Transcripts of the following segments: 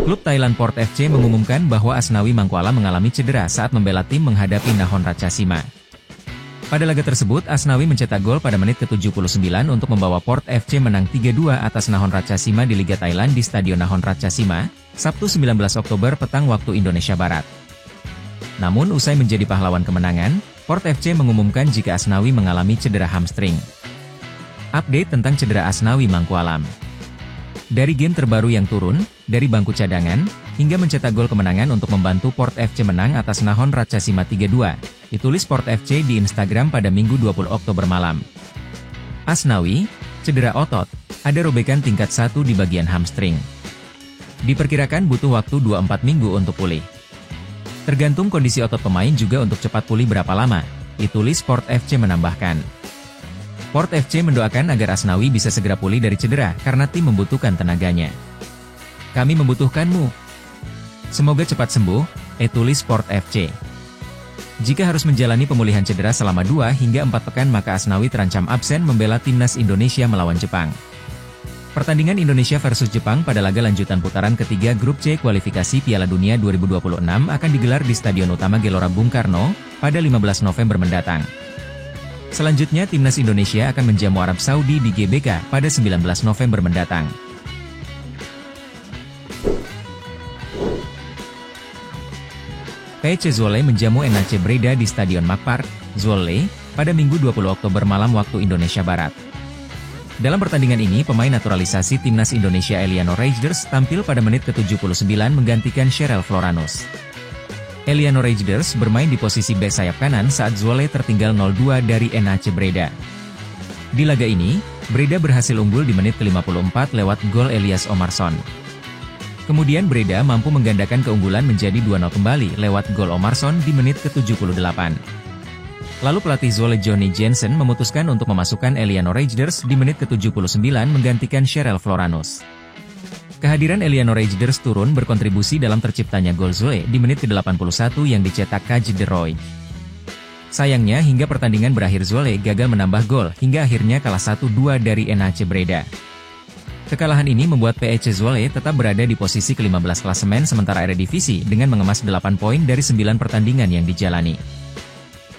Klub Thailand Port FC mengumumkan bahwa Asnawi Mangkualam mengalami cedera saat membela tim menghadapi Nakhon Ratchasima. Pada laga tersebut, Asnawi mencetak gol pada menit ke-79 untuk membawa Port FC menang 3-2 atas Nakhon Ratchasima di Liga Thailand di Stadion Nakhon Ratchasima, Sabtu 19 Oktober petang waktu Indonesia Barat. Namun usai menjadi pahlawan kemenangan, Port FC mengumumkan jika Asnawi mengalami cedera hamstring. Update tentang cedera Asnawi Mangkualam. Dari game terbaru yang turun, dari bangku cadangan, hingga mencetak gol kemenangan untuk membantu Port FC menang atas Nakhon Ratchasima 3-2, ditulis Port FC di Instagram pada Minggu 20 Oktober malam. Asnawi, cedera otot, ada robekan tingkat 1 di bagian hamstring. Diperkirakan butuh waktu 2-4 minggu untuk pulih. Tergantung kondisi otot pemain juga untuk cepat pulih berapa lama, ditulis Port FC menambahkan. Port FC mendoakan agar Asnawi bisa segera pulih dari cedera karena tim membutuhkan tenaganya. Kami membutuhkanmu. Semoga cepat sembuh, tulis Port FC. Jika harus menjalani pemulihan cedera selama 2 hingga 4 pekan maka Asnawi terancam absen membela timnas Indonesia melawan Jepang. Pertandingan Indonesia versus Jepang pada laga lanjutan putaran ketiga Grup C kualifikasi Piala Dunia 2026 akan digelar di Stadion Utama Gelora Bung Karno pada 15 November mendatang. Selanjutnya timnas Indonesia akan menjamu Arab Saudi di GBK pada 19 November mendatang. PC Zwolle menjamu NAC Breda di Stadion Makpar, Zwolle, pada Minggu 20 Oktober malam waktu Indonesia Barat. Dalam pertandingan ini pemain naturalisasi timnas Indonesia Eliano Reijnders tampil pada menit ke-79 menggantikan Cheryl Floranus. Eliano Reijnders bermain di posisi bek sayap kanan saat Zwolle tertinggal 0-2 dari NAC Breda. Di laga ini, Breda berhasil unggul di menit ke-54 lewat gol Elias Omarsson. Kemudian Breda mampu menggandakan keunggulan menjadi 2-0 kembali lewat gol Omarsson di menit ke-78. Lalu pelatih Zwolle Johnny Jensen memutuskan untuk memasukkan Eliano Reijnders di menit ke-79 menggantikan Cheryl Floranus. Kehadiran Eliano Reijnders turun berkontribusi dalam terciptanya gol Zwolle di menit ke-81 yang dicetak Kaj de Roy. Sayangnya hingga pertandingan berakhir Zwolle gagal menambah gol hingga akhirnya kalah 1-2 dari NAC Breda. Kekalahan ini membuat PEC Zwolle tetap berada di posisi ke-15 klasemen sementara Eredivisie dengan mengemas 8 poin dari 9 pertandingan yang dijalani.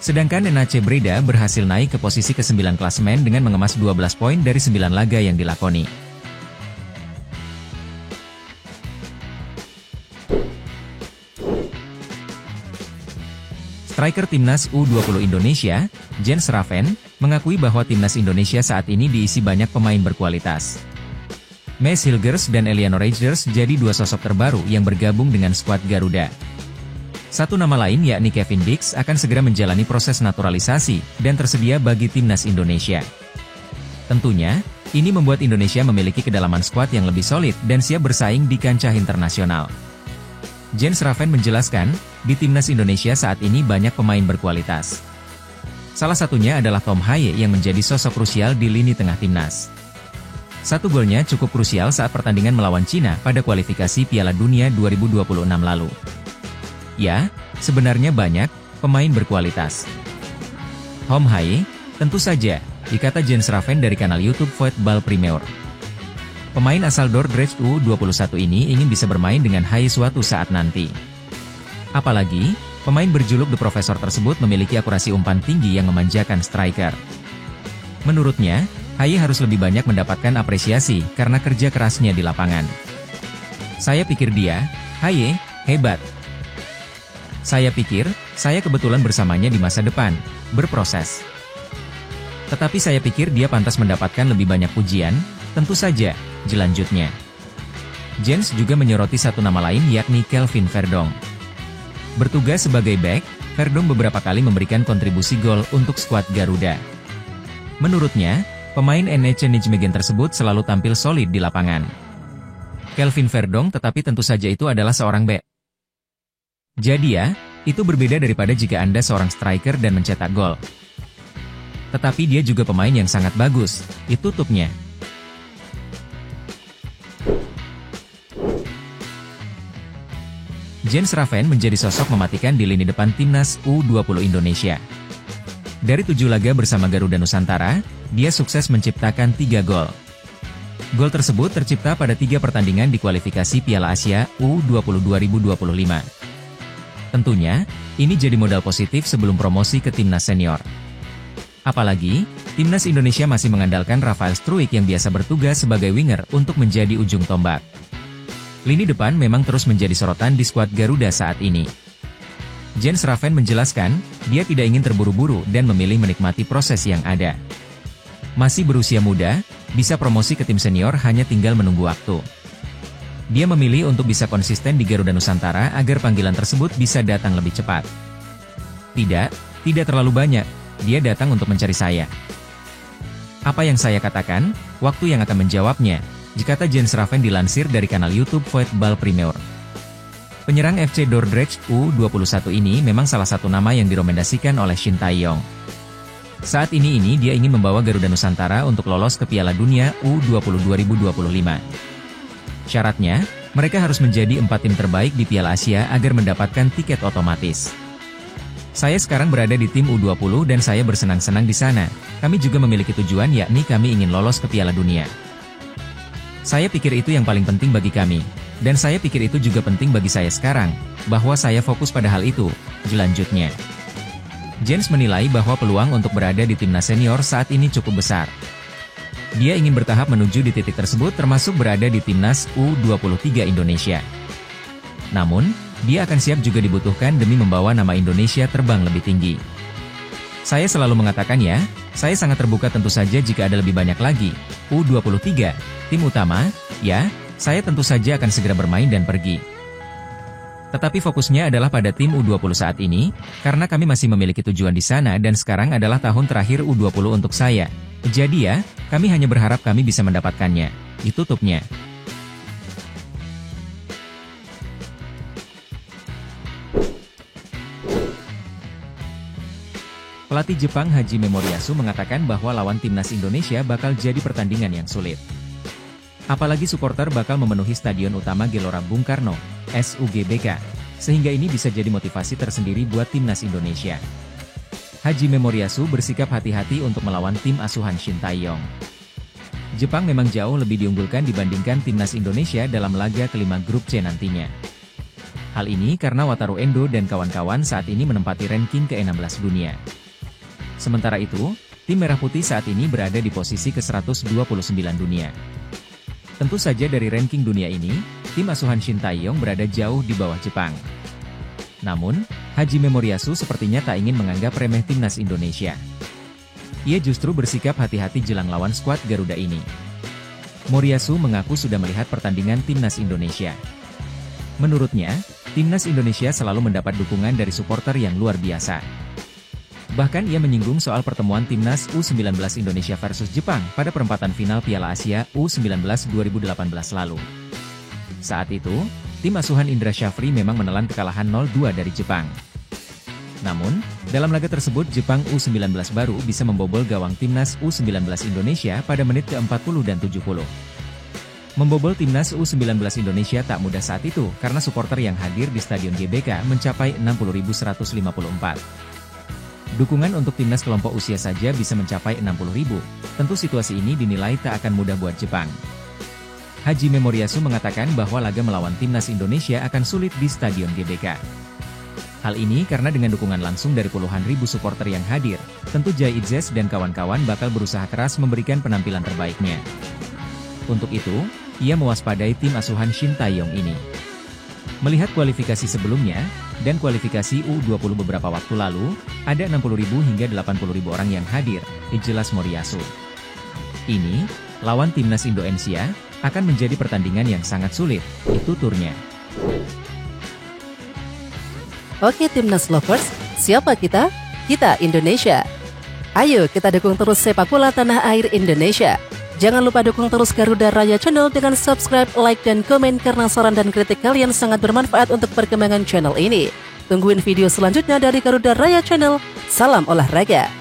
Sedangkan NAC Breda berhasil naik ke posisi ke-9 klasemen dengan mengemas 12 poin dari 9 laga yang dilakoni. Striker timnas U20 Indonesia, Jens Raven, mengakui bahwa timnas Indonesia saat ini diisi banyak pemain berkualitas. Maes Hilgers dan Eliano Reijnders jadi 2 sosok terbaru yang bergabung dengan skuad Garuda. Satu nama lain yakni Kevin Dix akan segera menjalani proses naturalisasi dan tersedia bagi timnas Indonesia. Tentunya, ini membuat Indonesia memiliki kedalaman skuad yang lebih solid dan siap bersaing di kancah internasional. Jens Raven menjelaskan, di timnas Indonesia saat ini banyak pemain berkualitas. Salah satunya adalah Tom Haye yang menjadi sosok krusial di lini tengah timnas. Satu golnya cukup krusial saat pertandingan melawan Cina pada kualifikasi Piala Dunia 2026 lalu. Ya, sebenarnya banyak pemain berkualitas. Tom Haye, tentu saja, dikata Jens Raven dari kanal YouTube Football Premier. Pemain asal Dordrecht U21 ini ingin bisa bermain dengan Haye suatu saat nanti. Apalagi, pemain berjuluk The Professor tersebut memiliki akurasi umpan tinggi yang memanjakan striker. Menurutnya, Haye harus lebih banyak mendapatkan apresiasi karena kerja kerasnya di lapangan. Saya pikir dia, Haye, hebat. Saya pikir, saya kebetulan bersamanya di masa depan, berproses. Tetapi saya pikir dia pantas mendapatkan lebih banyak pujian, tentu saja, jelanjutnya. Jens juga menyoroti satu nama lain yakni Kelvin Verdong. Bertugas sebagai bek, Verdong beberapa kali memberikan kontribusi gol untuk skuad Garuda. Menurutnya, pemain NEC Nijmegen tersebut selalu tampil solid di lapangan. Kelvin Verdong tetapi tentu saja itu adalah seorang bek. Jadi ya, itu berbeda daripada jika Anda seorang striker dan mencetak gol. Tetapi dia juga pemain yang sangat bagus, itu tutupnya. Jens Raven menjadi sosok mematikan di lini depan timnas U20 Indonesia. Dari 7 laga bersama Garuda Nusantara, dia sukses menciptakan 3 gol. Gol tersebut tercipta pada 3 pertandingan di kualifikasi Piala Asia U20 2025. Tentunya, ini jadi modal positif sebelum promosi ke timnas senior. Apalagi, timnas Indonesia masih mengandalkan Rafael Struijk yang biasa bertugas sebagai winger untuk menjadi ujung tombak. Lini depan memang terus menjadi sorotan di skuad Garuda saat ini. Jens Schraven menjelaskan, dia tidak ingin terburu-buru dan memilih menikmati proses yang ada. Masih berusia muda, bisa promosi ke tim senior hanya tinggal menunggu waktu. Dia memilih untuk bisa konsisten di Garuda Nusantara agar panggilan tersebut bisa datang lebih cepat. Tidak terlalu banyak, dia datang untuk mencari saya. Apa yang saya katakan, waktu yang akan menjawabnya, kata Jens Schraven dilansir dari kanal YouTube Voetbal Premier. Penyerang FC Dordrecht U21 ini memang salah satu nama yang direkomendasikan oleh Shin Tae-yong. Saat ini dia ingin membawa Garuda Nusantara untuk lolos ke Piala Dunia U20 2025. Syaratnya, mereka harus menjadi 4 tim terbaik di Piala Asia agar mendapatkan tiket otomatis. Saya sekarang berada di tim U20 dan saya bersenang-senang di sana. Kami juga memiliki tujuan yakni kami ingin lolos ke Piala Dunia. Saya pikir itu yang paling penting bagi kami. Dan saya pikir itu juga penting bagi saya sekarang, bahwa saya fokus pada hal itu, lanjutnya. Jens menilai bahwa peluang untuk berada di timnas senior saat ini cukup besar. Dia ingin bertahap menuju di titik tersebut termasuk berada di timnas U23 Indonesia. Namun, dia akan siap juga dibutuhkan demi membawa nama Indonesia terbang lebih tinggi. Saya selalu mengatakannya, saya sangat terbuka tentu saja jika ada lebih banyak lagi. U23, tim utama, ya, saya tentu saja akan segera bermain dan pergi. Tetapi fokusnya adalah pada tim U20 saat ini, karena kami masih memiliki tujuan di sana dan sekarang adalah tahun terakhir U20 untuk saya. Jadi ya, kami hanya berharap kami bisa mendapatkannya. Ditutupnya. Pelatih Jepang Hajime Moriyasu mengatakan bahwa lawan timnas Indonesia bakal jadi pertandingan yang sulit. Apalagi supporter bakal memenuhi stadion utama Gelora Bung Karno, SUGBK, sehingga ini bisa jadi motivasi tersendiri buat timnas Indonesia. Hajime Moriyasu bersikap hati-hati untuk melawan tim asuhan Shin Tae-yong. Jepang memang jauh lebih diunggulkan dibandingkan timnas Indonesia dalam laga kelima grup C nantinya. Hal ini karena Wataru Endo dan kawan-kawan saat ini menempati ranking ke-16 dunia. Sementara itu, tim Merah Putih saat ini berada di posisi ke-129 dunia. Tentu saja dari ranking dunia ini, tim asuhan Shin Tae-yong berada jauh di bawah Jepang. Namun, Hajime Moriyasu sepertinya tak ingin menganggap remeh timnas Indonesia. Ia justru bersikap hati-hati jelang lawan skuad Garuda ini. Moriyasu mengaku sudah melihat pertandingan timnas Indonesia. Menurutnya, timnas Indonesia selalu mendapat dukungan dari supporter yang luar biasa. Bahkan ia menyinggung soal pertemuan timnas U19 Indonesia versus Jepang pada perempatan final Piala Asia U19 2018 lalu. Saat itu, tim asuhan Indra Syafri memang menelan kekalahan 0-2 dari Jepang. Namun, dalam laga tersebut Jepang U19 baru bisa membobol gawang timnas U19 Indonesia pada menit ke-40 dan 70. Membobol timnas U19 Indonesia tak mudah saat itu karena supporter yang hadir di Stadion GBK mencapai 60.154. Dukungan untuk timnas kelompok usia saja bisa mencapai 60.000, tentu situasi ini dinilai tak akan mudah buat Jepang. Hajime Moriyasu mengatakan bahwa laga melawan timnas Indonesia akan sulit di Stadion GBK. Hal ini karena dengan dukungan langsung dari puluhan ribu supporter yang hadir, tentu Jai Idzes dan kawan-kawan bakal berusaha keras memberikan penampilan terbaiknya. Untuk itu, ia mewaspadai tim asuhan Shin Tae-yong ini. Melihat kualifikasi sebelumnya, dan kualifikasi U20 beberapa waktu lalu, ada 60.000 hingga 80.000 orang yang hadir, jelas Moriyasu. Ini, lawan timnas Indonesia, akan menjadi pertandingan yang sangat sulit, itu turnya. Oke Timnas Lovers, siapa kita? Kita Indonesia. Ayo kita dukung terus sepak bola tanah air Indonesia. Jangan lupa dukung terus Garuda Raya Channel dengan subscribe, like, dan komen karena saran dan kritik kalian sangat bermanfaat untuk perkembangan channel ini. Tungguin video selanjutnya dari Garuda Raya Channel. Salam olahraga.